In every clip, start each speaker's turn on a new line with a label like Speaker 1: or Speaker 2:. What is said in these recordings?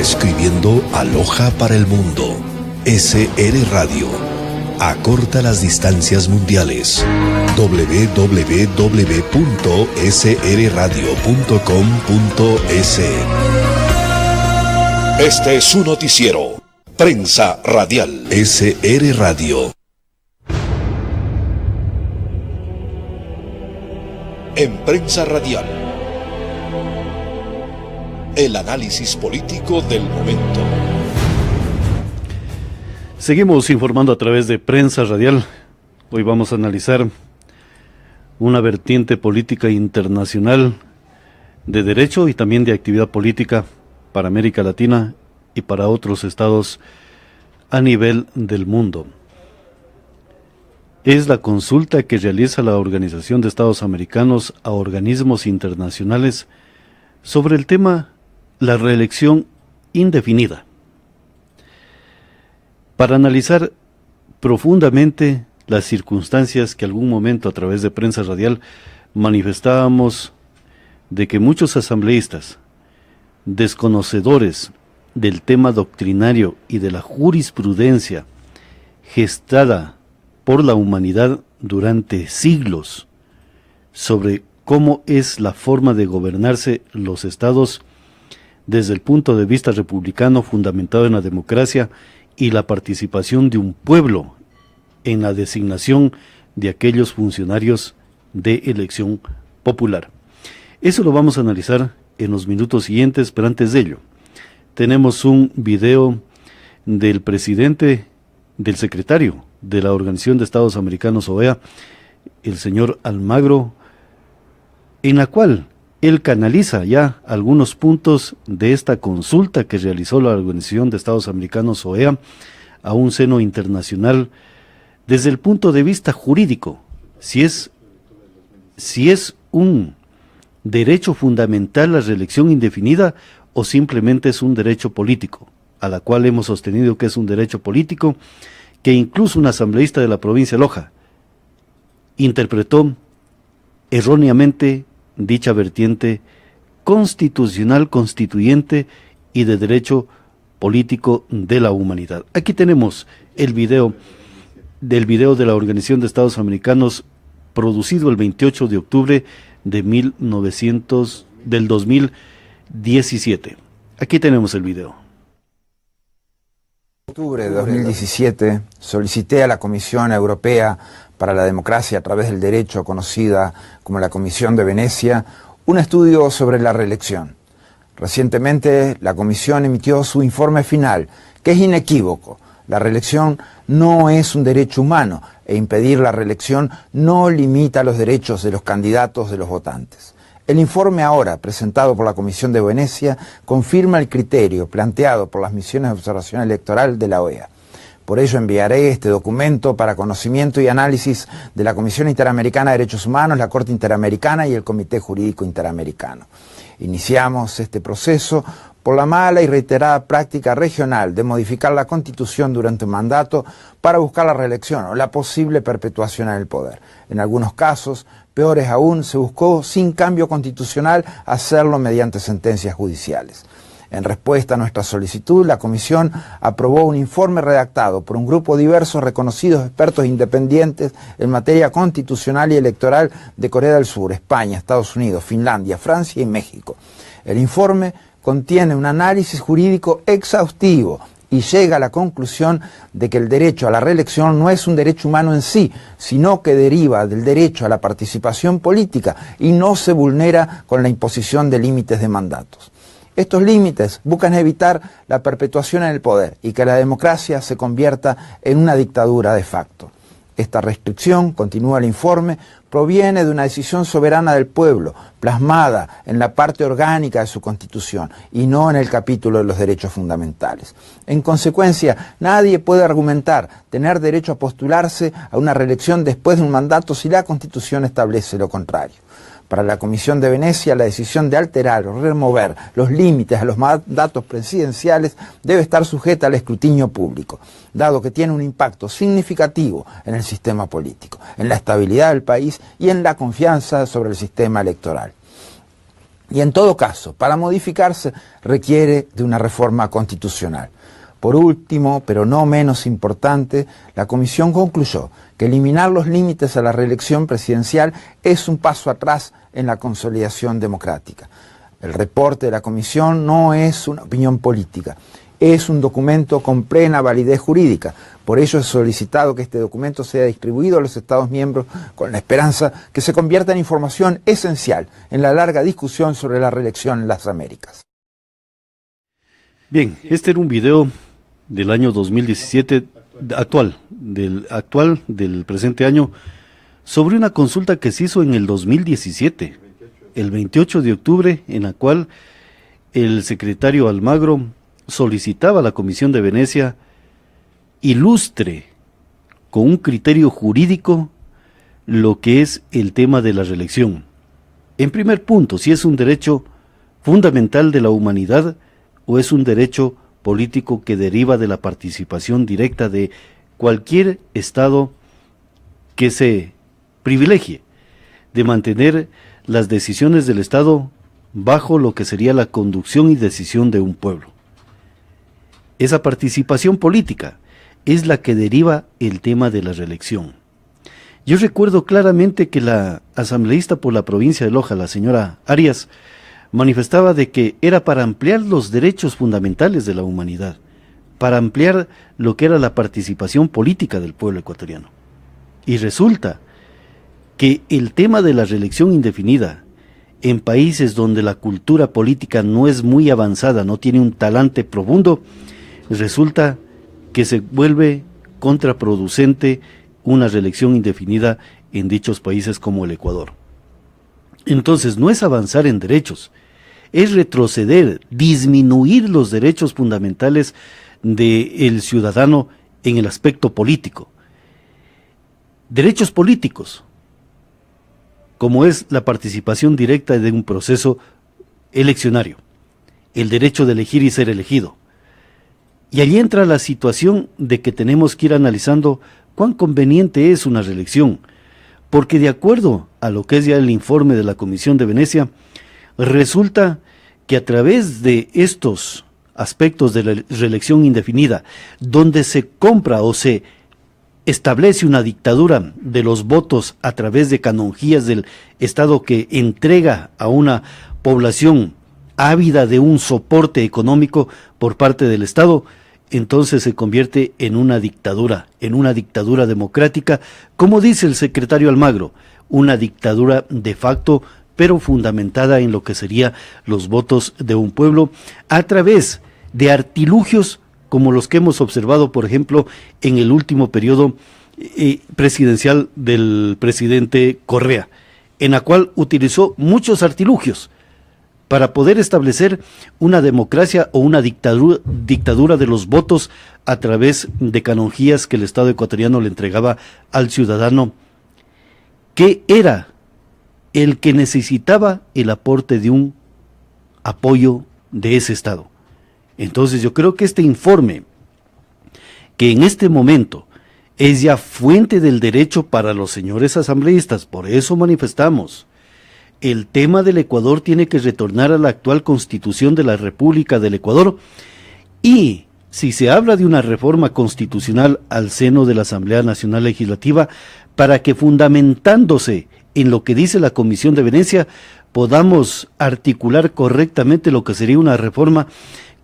Speaker 1: Escribiendo Aloha para el mundo. SR Radio. Acorta las distancias mundiales. www.srradio.com.es. Este es su noticiero. Prensa Radial. SR Radio. En Prensa Radial, el análisis político del momento.
Speaker 2: Seguimos informando a través de Prensa Radial. Hoy vamos a analizar una vertiente política internacional de derecho y también de actividad política para América Latina y para otros estados a nivel del mundo. Es la consulta que realiza la Organización de Estados Americanos a organismos internacionales sobre el tema la reelección indefinida. Para analizar profundamente las circunstancias que algún momento a través de Prensa Radial manifestábamos de que muchos asambleístas, desconocedores del tema doctrinario y de la jurisprudencia gestada por la humanidad durante siglos sobre cómo es la forma de gobernarse los estados desde el punto de vista republicano fundamentado en la democracia y la participación de un pueblo en la designación de aquellos funcionarios de elección popular. Eso lo vamos a analizar en los minutos siguientes, pero antes de ello, tenemos un video del presidente, del secretario de la Organización de Estados Americanos, OEA, el señor Almagro, en la cual él canaliza ya algunos puntos de esta consulta que realizó la Organización de Estados Americanos, OEA, a un seno internacional desde el punto de vista jurídico, si es un derecho fundamental la reelección indefinida o simplemente es un derecho político, a la cual hemos sostenido que es un derecho político, que incluso un asambleísta de la provincia de Loja interpretó erróneamente dicha vertiente constitucional, constituyente y de derecho político de la humanidad. Aquí tenemos el video de la Organización de Estados Americanos producido el 28 de octubre de 2017. Aquí tenemos el video.
Speaker 3: En octubre de 2017 solicité a la Comisión Europea para la Democracia a través del Derecho, conocida como la Comisión de Venecia, un estudio sobre la reelección. Recientemente la Comisión emitió su informe final, que es inequívoco. La reelección no es un derecho humano e impedir la reelección no limita los derechos de los candidatos de los votantes. El informe ahora, presentado por la Comisión de Venecia, confirma el criterio planteado por las misiones de observación electoral de la OEA. Por ello enviaré este documento para conocimiento y análisis de la Comisión Interamericana de Derechos Humanos, la Corte Interamericana y el Comité Jurídico Interamericano. Iniciamos este proceso por la mala y reiterada práctica regional de modificar la Constitución durante un mandato para buscar la reelección o la posible perpetuación en el poder. En algunos casos, peores aún, se buscó sin cambio constitucional hacerlo mediante sentencias judiciales. En respuesta a nuestra solicitud, la Comisión aprobó un informe redactado por un grupo de diversos reconocidos expertos independientes en materia constitucional y electoral de Corea del Sur, España, Estados Unidos, Finlandia, Francia y México. El informe contiene un análisis jurídico exhaustivo y llega a la conclusión de que el derecho a la reelección no es un derecho humano en sí, sino que deriva del derecho a la participación política y no se vulnera con la imposición de límites de mandatos. Estos límites buscan evitar la perpetuación en el poder y que la democracia se convierta en una dictadura de facto. Esta restricción, continúa el informe, proviene de una decisión soberana del pueblo, plasmada en la parte orgánica de su Constitución y no en el capítulo de los derechos fundamentales. En consecuencia, nadie puede argumentar tener derecho a postularse a una reelección después de un mandato si la Constitución establece lo contrario. Para la Comisión de Venecia, la decisión de alterar o remover los límites a los mandatos presidenciales debe estar sujeta al escrutinio público, dado que tiene un impacto significativo en el sistema político, en la estabilidad del país y en la confianza sobre el sistema electoral. Y en todo caso, para modificarse requiere de una reforma constitucional. Por último, pero no menos importante, la Comisión concluyó que eliminar los límites a la reelección presidencial es un paso atrás en la consolidación democrática. El reporte de la Comisión no es una opinión política, es un documento con plena validez jurídica. Por ello he solicitado que este documento sea distribuido a los Estados miembros con la esperanza que se convierta en información esencial en la larga discusión sobre la reelección en las Américas.
Speaker 2: Bien, este era un video del año 2017, actual del presente año, sobre una consulta que se hizo en el 2017, el 28 de octubre, en la cual el secretario Almagro solicitaba a la Comisión de Venecia ilustre con un criterio jurídico lo que es el tema de la reelección. En primer punto, si es un derecho fundamental de la humanidad o es un derecho político que deriva de la participación directa de cualquier Estado que se privilegie de mantener las decisiones del Estado bajo lo que sería la conducción y decisión de un pueblo. Esa participación política es la que deriva el tema de la reelección. Yo recuerdo claramente que la asambleísta por la provincia de Loja, la señora Arias, manifestaba de que era para ampliar los derechos fundamentales de la humanidad, para ampliar lo que era la participación política del pueblo ecuatoriano. Y resulta que el tema de la reelección indefinida en países donde la cultura política no es muy avanzada, no tiene un talante profundo, resulta que se vuelve contraproducente una reelección indefinida en dichos países como el Ecuador. Entonces no es avanzar en derechos, es retroceder, disminuir los derechos fundamentales del ciudadano en el aspecto político. Derechos políticos, como es la participación directa de un proceso eleccionario, el derecho de elegir y ser elegido. Y allí entra la situación de que tenemos que ir analizando cuán conveniente es una reelección, porque de acuerdo a lo que es ya el informe de la Comisión de Venecia, resulta que a través de estos aspectos de la reelección indefinida, donde se compra o se establece una dictadura de los votos a través de canonjías del Estado que entrega a una población ávida de un soporte económico por parte del Estado, entonces se convierte en una dictadura democrática, como dice el secretario Almagro, una dictadura de facto, pero fundamentada en lo que serían los votos de un pueblo, a través de artilugios como los que hemos observado, por ejemplo, en el último periodo presidencial del presidente Correa, en la cual utilizó muchos artilugios para poder establecer una democracia o una dictadura de los votos a través de canonjías que el Estado ecuatoriano le entregaba al ciudadano, que era el que necesitaba el aporte de un apoyo de ese Estado. Entonces yo creo que este informe, que en este momento es ya fuente del derecho para los señores asambleístas, por eso manifestamos, el tema del Ecuador tiene que retornar a la actual Constitución de la República del Ecuador, y si se habla de una reforma constitucional al seno de la Asamblea Nacional Legislativa, para que fundamentándose en lo que dice la Comisión de Venecia, podamos articular correctamente lo que sería una reforma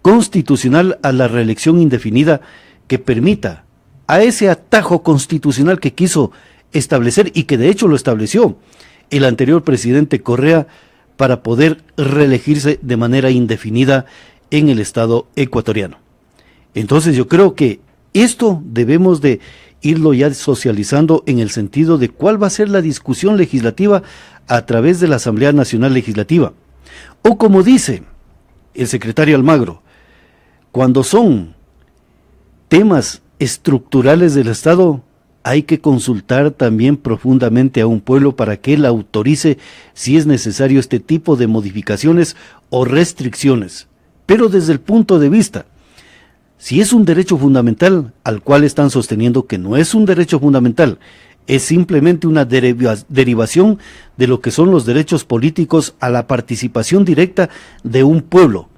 Speaker 2: constitucional a la reelección indefinida que permita a ese atajo constitucional que quiso establecer y que de hecho lo estableció el anterior presidente Correa para poder reelegirse de manera indefinida en el Estado ecuatoriano. Entonces yo creo que esto debemos de irlo ya socializando en el sentido de cuál va a ser la discusión legislativa a través de la Asamblea Nacional Legislativa. O como dice el secretario Almagro, cuando son temas estructurales del Estado, hay que consultar también profundamente a un pueblo para que él autorice si es necesario este tipo de modificaciones o restricciones. Pero desde el punto de vista, si es un derecho fundamental al cual están sosteniendo que no es un derecho fundamental, es simplemente una derivación de lo que son los derechos políticos a la participación directa de un pueblo.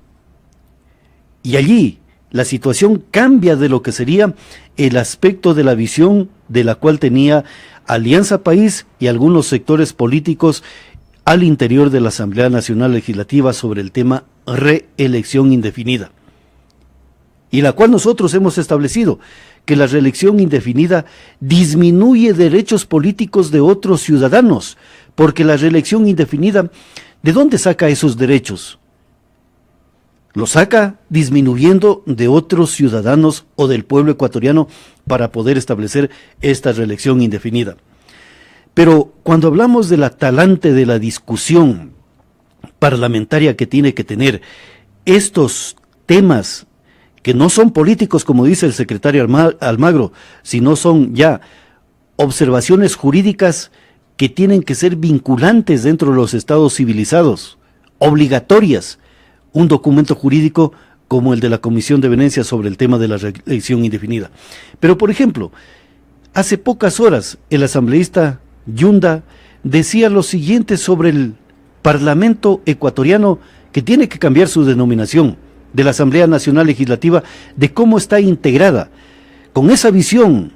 Speaker 2: Y allí la situación cambia de lo que sería el aspecto de la visión de la cual tenía Alianza País y algunos sectores políticos al interior de la Asamblea Nacional Legislativa sobre el tema reelección indefinida. Y la cual nosotros hemos establecido que la reelección indefinida disminuye derechos políticos de otros ciudadanos, porque la reelección indefinida, ¿de dónde saca esos derechos? Lo saca disminuyendo de otros ciudadanos o del pueblo ecuatoriano para poder establecer esta reelección indefinida. Pero cuando hablamos de la talante de la discusión parlamentaria que tiene que tener estos temas que no son políticos, como dice el secretario Almagro, sino son ya observaciones jurídicas que tienen que ser vinculantes dentro de los estados civilizados, obligatorias, un documento jurídico como el de la Comisión de Venecia sobre el tema de la reelección indefinida. Pero, por ejemplo, hace pocas horas el asambleísta Yunda decía lo siguiente sobre el Parlamento ecuatoriano, que tiene que cambiar su denominación, de la Asamblea Nacional Legislativa, de cómo está integrada. Con esa visión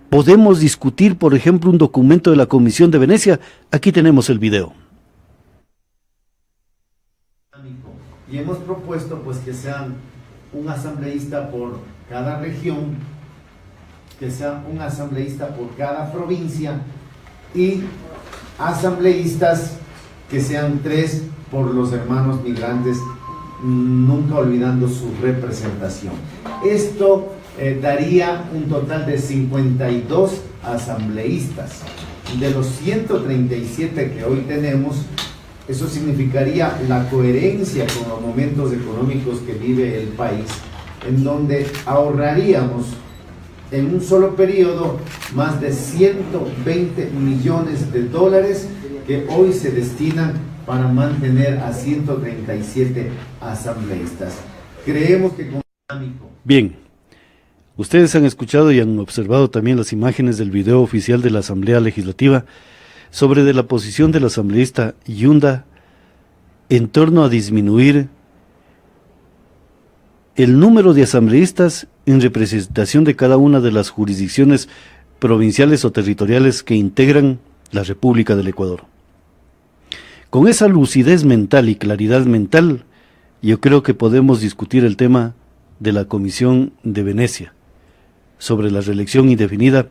Speaker 2: podemos discutir, por ejemplo, un documento de la Comisión de Venecia. Aquí tenemos el video.
Speaker 4: Y hemos propuesto pues que sean un asambleísta por cada región, que sea un asambleísta por cada provincia y asambleístas que sean 3 por los hermanos migrantes, nunca olvidando su representación. Esto daría un total de 52 asambleístas. De los 137 que hoy tenemos, eso significaría la coherencia con los momentos económicos que vive el país, en donde ahorraríamos en un solo periodo más de 120 millones de dólares que hoy se destinan para mantener a 137 asambleístas. Creemos que con...
Speaker 2: Bien, ustedes han escuchado y han observado también las imágenes del video oficial de la Asamblea Legislativa sobre de la posición del asambleísta Yunda en torno a disminuir el número de asambleístas en representación de cada una de las jurisdicciones provinciales o territoriales que integran la República del Ecuador. Con esa lucidez mental y claridad mental, yo creo que podemos discutir el tema de la Comisión de Venecia sobre la reelección indefinida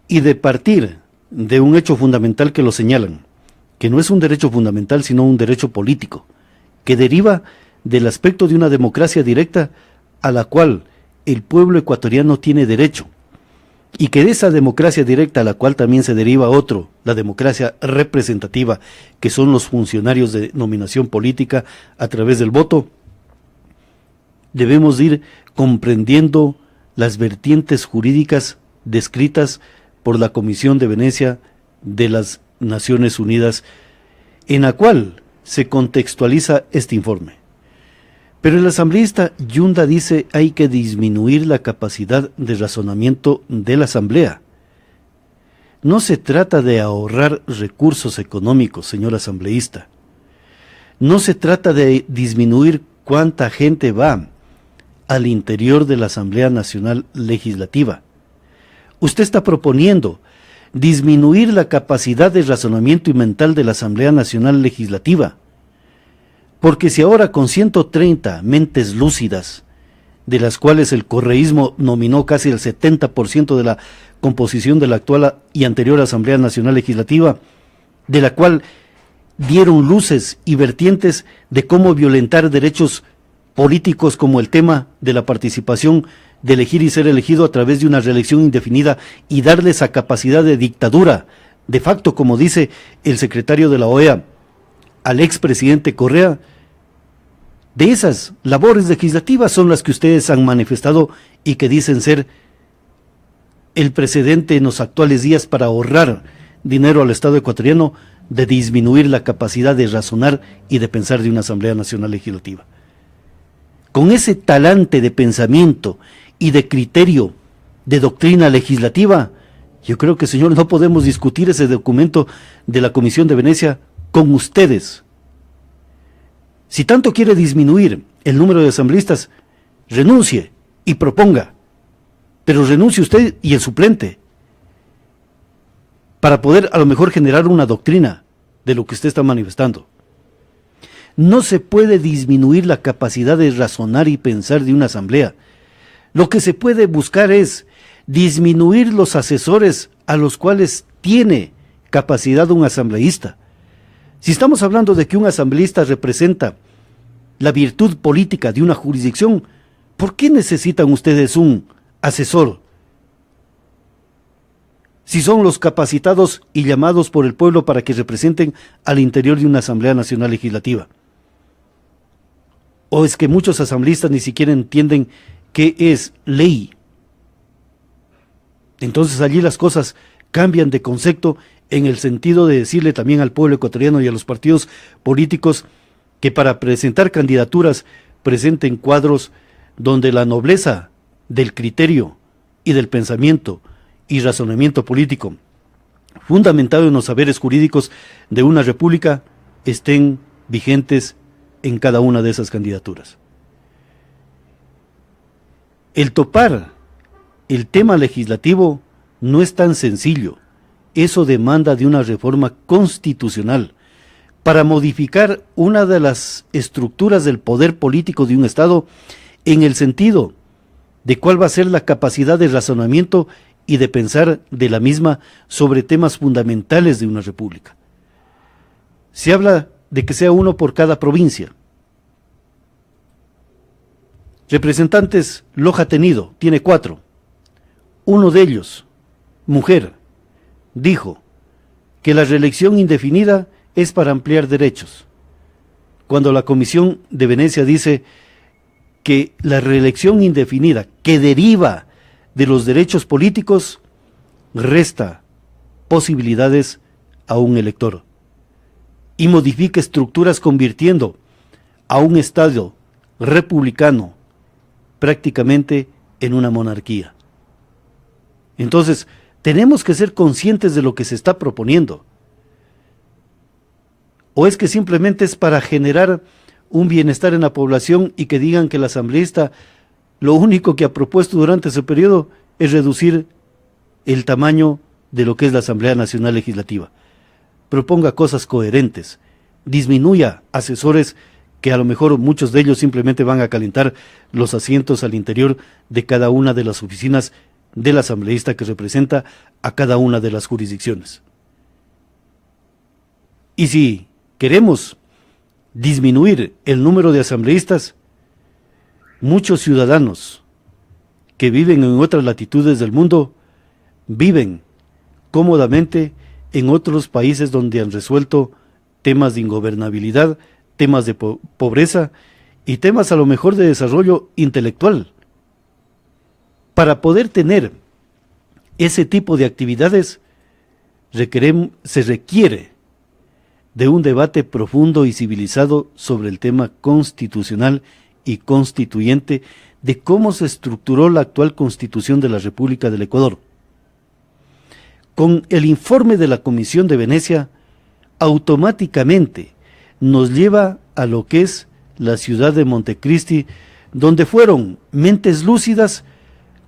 Speaker 2: y de partir de un hecho fundamental que lo señalan, que no es un derecho fundamental sino un derecho político, que deriva del aspecto de una democracia directa a la cual el pueblo ecuatoriano tiene derecho, y que de esa democracia directa a la cual también se deriva otro, la democracia representativa, que son los funcionarios de nominación política a través del voto, debemos ir comprendiendo las vertientes jurídicas descritas por la Comisión de Venecia de las Naciones Unidas, en la cual se contextualiza este informe. Pero el asambleísta Yunda dice hay que disminuir la capacidad de razonamiento de la Asamblea. No se trata de ahorrar recursos económicos, señor asambleísta. No se trata de disminuir cuánta gente va al interior de la Asamblea Nacional Legislativa. Usted está proponiendo disminuir la capacidad de razonamiento y mental de la Asamblea Nacional Legislativa. Porque si ahora con 130 mentes lúcidas, de las cuales el correísmo nominó casi el 70% de la composición de la actual y anterior Asamblea Nacional Legislativa, de la cual dieron luces y vertientes de cómo violentar derechos políticos como el tema de la participación, de elegir y ser elegido a través de una reelección indefinida y darle esa capacidad de dictadura, de facto, como dice el secretario de la OEA, al expresidente Correa. De esas labores legislativas son las que ustedes han manifestado y que dicen ser el precedente en los actuales días para ahorrar dinero al Estado ecuatoriano, de disminuir la capacidad de razonar y de pensar de una Asamblea Nacional Legislativa. Con ese talante de pensamiento y de criterio de doctrina legislativa, Yo creo que, señor, no podemos discutir ese documento de la Comisión de Venecia con ustedes. Si tanto quiere disminuir el número de asambleístas, renuncie y proponga. Pero renuncie usted y el suplente, para poder a lo mejor generar una doctrina de lo que usted está manifestando. No se puede disminuir la capacidad de razonar y pensar de una asamblea. Lo que se puede buscar es disminuir los asesores a los cuales tiene capacidad un asambleísta. Si estamos hablando de que un asambleísta representa la virtud política de una jurisdicción, ¿por qué necesitan ustedes un asesor? Si son los capacitados y llamados por el pueblo para que representen al interior de una Asamblea Nacional Legislativa. ¿O es que muchos asambleístas ni siquiera entienden qué es ley? Entonces allí las cosas cambian de concepto en el sentido de decirle también al pueblo ecuatoriano y a los partidos políticos que para presentar candidaturas presenten cuadros donde la nobleza del criterio y del pensamiento y razonamiento político fundamentado en los saberes jurídicos de una república estén vigentes en cada una de esas candidaturas. El topar el tema legislativo no es tan sencillo. Eso demanda de una reforma constitucional para modificar una de las estructuras del poder político de un Estado en el sentido de cuál va a ser la capacidad de razonamiento y de pensar de la misma sobre temas fundamentales de una república. Se habla de que sea uno por cada provincia. Representantes Loja Tenido tiene 4. Uno de ellos, mujer, dijo que la reelección indefinida es para ampliar derechos, cuando la Comisión de Venecia dice que la reelección indefinida que deriva de los derechos políticos resta posibilidades a un elector y modifica estructuras convirtiendo a un Estado republicano prácticamente en una monarquía. Entonces, tenemos que ser conscientes de lo que se está proponiendo. ¿O es que simplemente es para generar un bienestar en la población y que digan que el asambleísta lo único que ha propuesto durante ese periodo es reducir el tamaño de lo que es la Asamblea Nacional Legislativa? Proponga cosas coherentes, disminuya asesores que a lo mejor muchos de ellos simplemente van a calentar los asientos al interior de cada una de las oficinas del asambleísta que representa a cada una de las jurisdicciones. Y si queremos disminuir el número de asambleístas, muchos ciudadanos que viven en otras latitudes del mundo viven cómodamente en otros países donde han resuelto temas de ingobernabilidad, temas de pobreza y temas a lo mejor de desarrollo intelectual. Para poder tener ese tipo de actividades se requiere de un debate profundo y civilizado sobre el tema constitucional y constituyente de cómo se estructuró la actual Constitución de la República del Ecuador. Con el informe de la Comisión de Venecia, automáticamente nos lleva a lo que es la ciudad de Montecristi, donde fueron mentes lúcidas,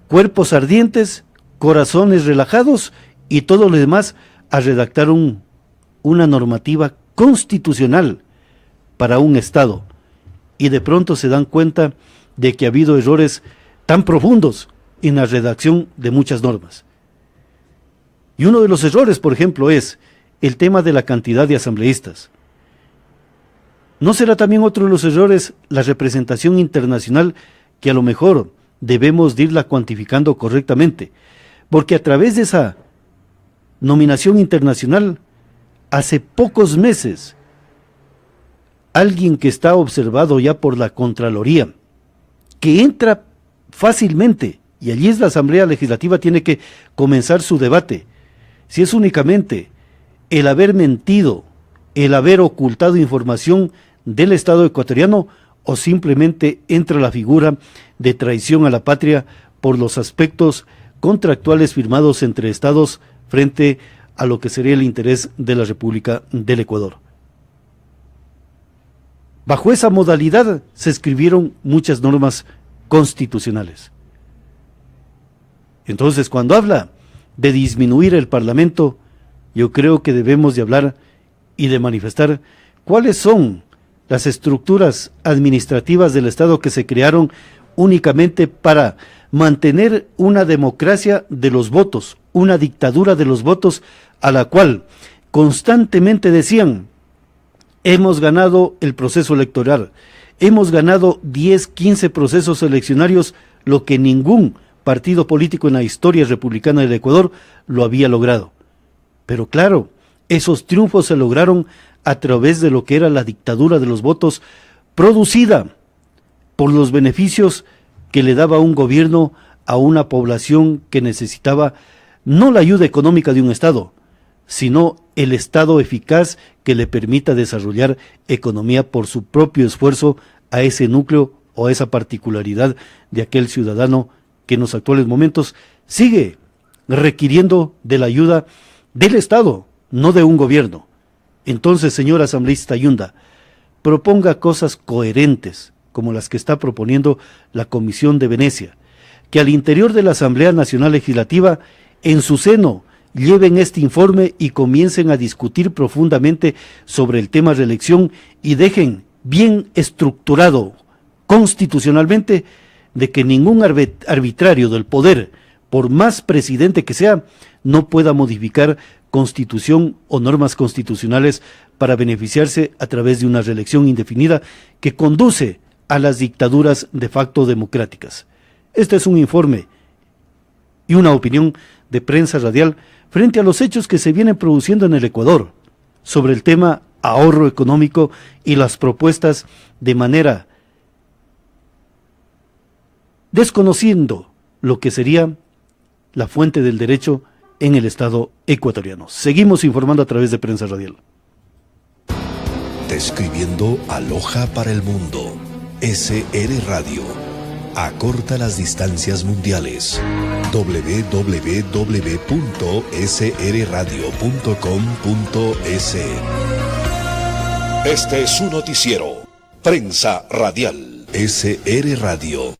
Speaker 2: cuerpos ardientes, corazones relajados y todo lo demás a redactar una normativa constitucional para un Estado. Y de pronto se dan cuenta de que ha habido errores tan profundos en la redacción de muchas normas. Y uno de los errores, por ejemplo, es el tema de la cantidad de asambleístas. ¿No será también otro de los errores la representación internacional que a lo mejor debemos de irla cuantificando correctamente? Porque a través de esa nominación internacional, hace pocos meses, alguien que está observado ya por la Contraloría, que entra fácilmente, y allí es la Asamblea Legislativa, tiene que comenzar su debate, si es únicamente el haber mentido, el haber ocultado información del Estado ecuatoriano, o simplemente entra la figura de traición a la patria por los aspectos contractuales firmados entre estados frente a lo que sería el interés de la República del Ecuador. Bajo esa modalidad se escribieron muchas normas constitucionales. Entonces, cuando habla de disminuir el Parlamento, yo creo que debemos de hablar y de manifestar cuáles son las estructuras administrativas del Estado que se crearon únicamente para mantener una democracia de los votos, una dictadura de los votos, a la cual constantemente decían: hemos ganado el proceso electoral, hemos ganado 10, 15 procesos eleccionarios, lo que ningún partido político en la historia republicana del Ecuador lo había logrado. Pero claro, esos triunfos se lograron a través de lo que era la dictadura de los votos, producida por los beneficios que le daba un gobierno a una población que necesitaba no la ayuda económica de un Estado, sino el Estado eficaz que le permita desarrollar economía por su propio esfuerzo a ese núcleo o a esa particularidad de aquel ciudadano que en los actuales momentos sigue requiriendo de la ayuda del Estado, no de un gobierno. Entonces, señor asambleísta Yunda, proponga cosas coherentes, como las que está proponiendo la Comisión de Venecia, que al interior de la Asamblea Nacional Legislativa, en su seno, lleven este informe y comiencen a discutir profundamente sobre el tema reelección y dejen bien estructurado constitucionalmente de que ningún arbitrario del poder, por más presidente que sea, no pueda modificar constitución o normas constitucionales para beneficiarse a través de una reelección indefinida que conduce a las dictaduras de facto democráticas. Este es un informe y una opinión de Prensa Radial frente a los hechos que se vienen produciendo en el Ecuador sobre el tema ahorro económico y las propuestas de manera desconociendo lo que sería la fuente del derecho en el Estado ecuatoriano. Seguimos informando a través de Prensa Radial.
Speaker 1: Describiendo Aloha para el mundo. SR Radio. Acorta las distancias mundiales. www.srradio.com.es. Este es su noticiero. Prensa Radial. SR Radio.